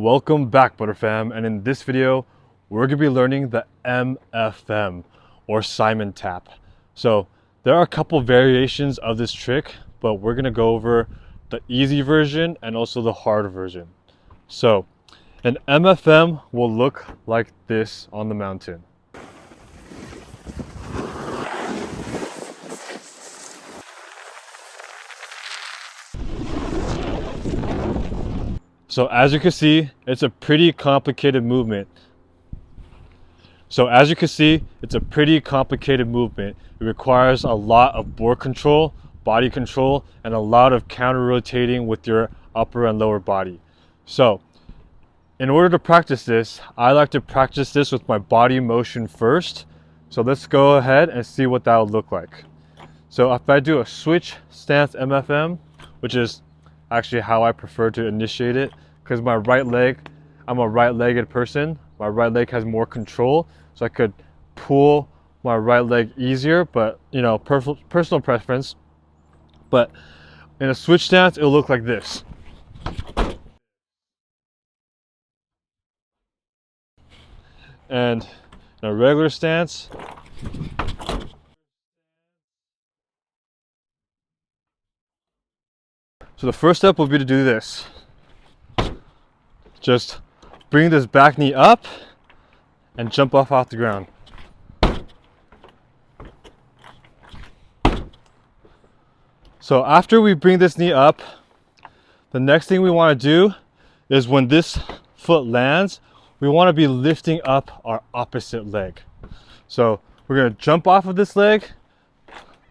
Welcome back, Butterfam, and in this video we're going to be learning the MFM or Simon tap. So there are a couple variations of this trick, but we're going to go over the easy version and also the hard version. So an MFM will look like this on the mountain. So as you can see, it's a pretty complicated movement. It requires a lot of board control, body control, and a lot of counter rotating with your upper and lower body. So in order to practice this, I like to practice this with my body motion first. So let's go ahead and see what that would look like. So if I do a switch stance MFM, which is actually how I prefer to initiate it, because my right leg, I'm a right-legged person, my right leg has more control, so I could pull my right leg easier, but you know, personal preference. But in a switch stance, it'll look like this. And in a regular stance, so the first step will be to do this. Just bring this back knee up and jump off the ground. So after we bring this knee up, the next thing we want to do is when this foot lands, we want to be lifting up our opposite leg. So we're going to jump off of this leg,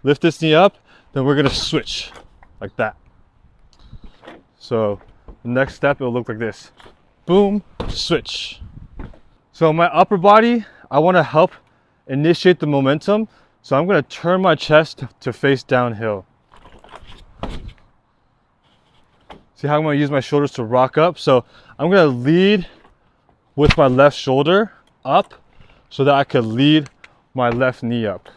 lift this knee up, then we're going to switch like that. So the next step, it'll look like this. Boom, switch. So my upper body, I want to help initiate the momentum. So I'm going to turn my chest to face downhill. See how I'm going to use my shoulders to rock up? So I'm going to lead with my left shoulder up so that I could lead my left knee up.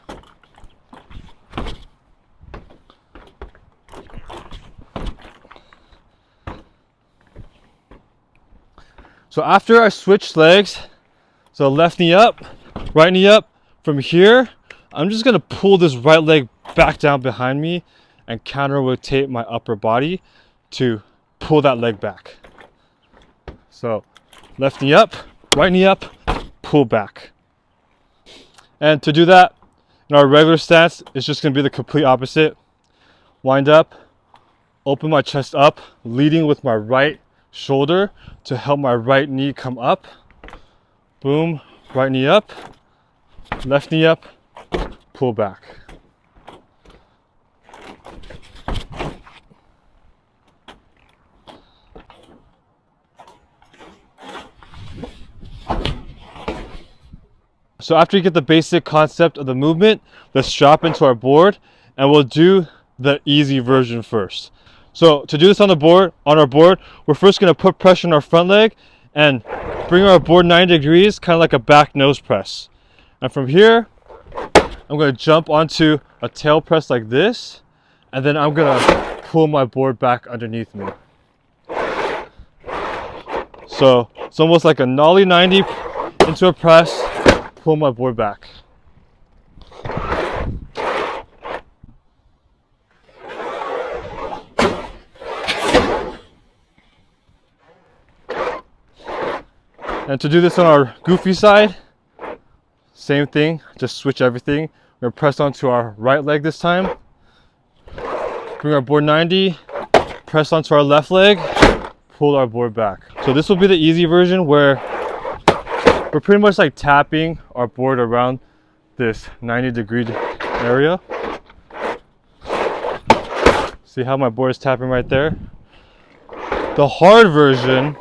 So after I switch legs, so left knee up, right knee up, from here, I'm just gonna pull this right leg back down behind me and counter rotate my upper body to pull that leg back. So left knee up, right knee up, pull back. And to do that, in our regular stance, it's just gonna be the complete opposite. Wind up, open my chest up, leading with my right shoulder to help my right knee come up. Boom, right knee up, left knee up, pull back. So after you get the basic concept of the movement, let's drop into our board and we'll do the easy version first. So to do this on our board, we're first going to put pressure on our front leg and bring our board 90 degrees, kind of like a back nose press. And from here, I'm going to jump onto a tail press like this, and then I'm going to pull my board back underneath me. So it's almost like a nollie 90 into a press, pull my board back. And to do this on our goofy side, same thing, just switch everything. We're gonna press onto our right leg this time. Bring our board 90, press onto our left leg, pull our board back. So this will be the easy version where we're pretty much like tapping our board around this 90-degree area. See how my board is tapping right there? The hard version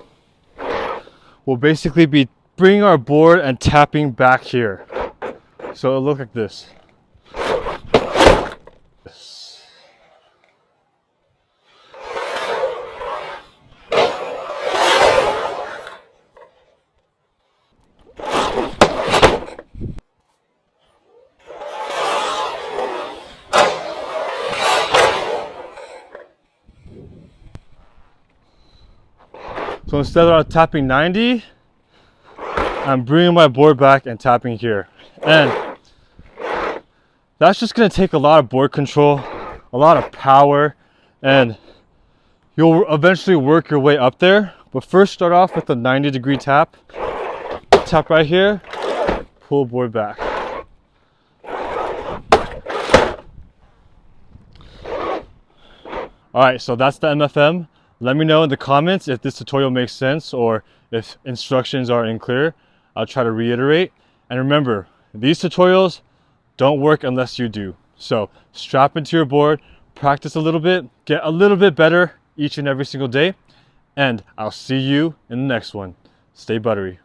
will basically be bringing our board and tapping back here. So it'll look like this. So instead of tapping 90, I'm bringing my board back and tapping here. And that's just gonna take a lot of board control, a lot of power, and you'll eventually work your way up there. But first start off with a 90-degree tap. Tap right here, pull board back. Alright, so that's the MFM. Let me know in the comments if this tutorial makes sense or if instructions are unclear. I'll try to reiterate. And remember, these tutorials don't work unless you do. So strap into your board, practice a little bit, get a little bit better each and every single day. And I'll see you in the next one. Stay buttery.